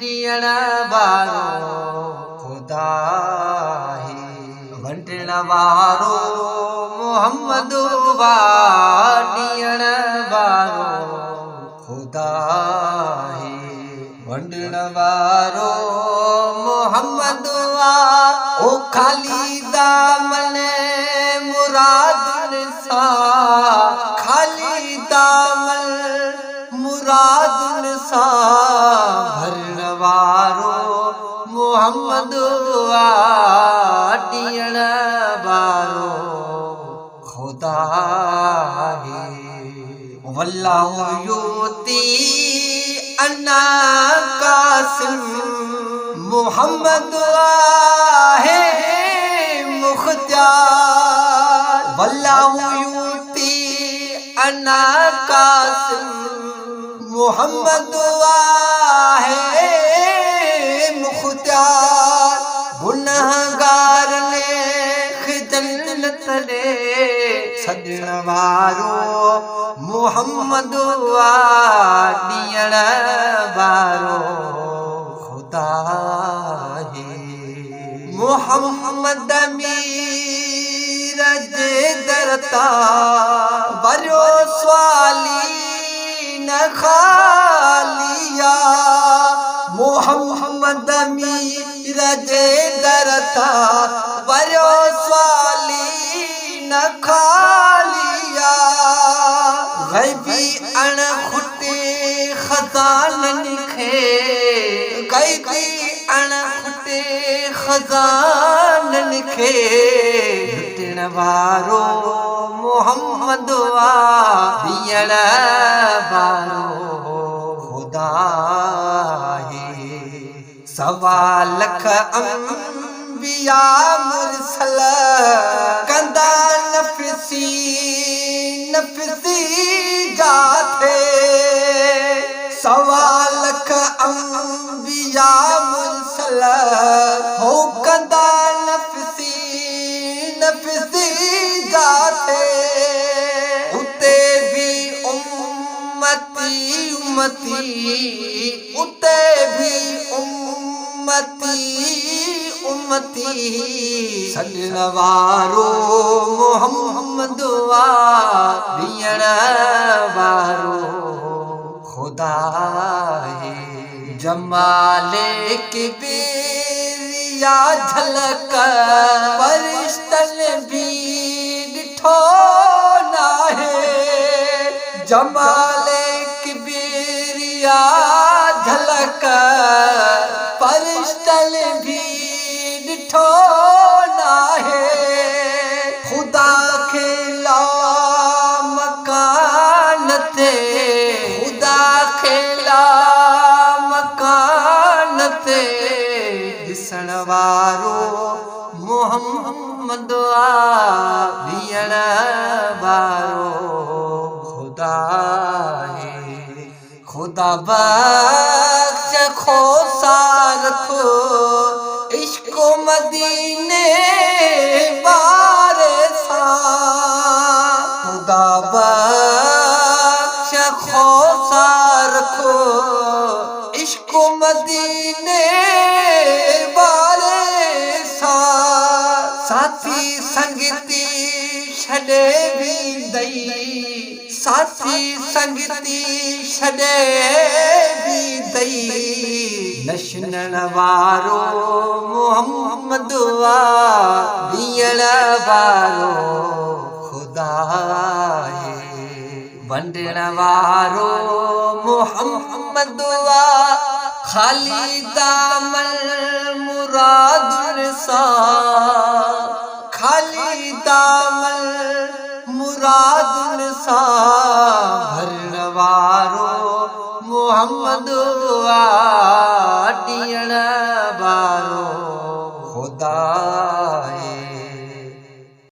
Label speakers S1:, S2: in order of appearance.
S1: ॾियण वारो ख़ुदा है, वंडण वारो मोहम्मद ॾियण वारो ख़ुदा है, वंडण वारो मोहम्मद ओ खाली दामन मुराद सां, खाली दामन मुराद सां भरण वारो मोहम्मद ॾियण वारो ख़ुदा है। वल्लाहु युती अन्ना कासिम मोहम्मद है मुख्तियार, वल्लाहु युती अन्ना कासिम मोहम्मद है मुख्तियार, गुनहगार ने जन्नत ने सजण वारो मोहम्मद ॾियण वारो ख़ुदा है। मोहम्मद मीर जे दर तां वरियो स्वाली न खालिया, मोहम्मद मीर जे दर तां वरियो स्वाली न खालिया, ग़ैबी अणखुटे ख़ज़ाननि खे, ग़ैबी अणखुटे ख़ज़ाननि खे लुटण वारो मोहम्मद ॾियण वारो ख़ुदा है। सवा लख अंबिया मुरसल कंदा नफ़सी नफ़सी जाथे, सवा लख अंबिया मुरसल हो कंदा नफ़सी नफ़सी जाथे, उते भी उम्मती उम्मती, उते भी उम्मती उम्मती, सजण वारो मोहम्मद ॾियण वारो ख़ुदा है। जमाले किबरिया झलक फरिश्तनि भी ॾिठो नाहे, जमाले किबरिया झलक फरिश्तनि भी ॾिठो नाहे, ख़ुदा खे ला मकान ते, ख़ुदा खे ला मकान ते ॾिसण वारो मोहम्मद ॾियण वारो ख़ुदा है। ख़ुदा बख्श खोसार को इश्क़ मदीने बारे सां, ख़ुदा बख्श खोसार को इश्क़ मदीने बारे सां, साथी संगती छॾे वेंदई, साथी संगती छॾे वेंदई, नशनण वारो मोहम्मद ॾियण वारो ख़ुदा है, वंडण वारो मोहम्मद खाली दामन मुराद सां, खाली दामन मुराद सां भरण वारो मोहम्मद ॾियण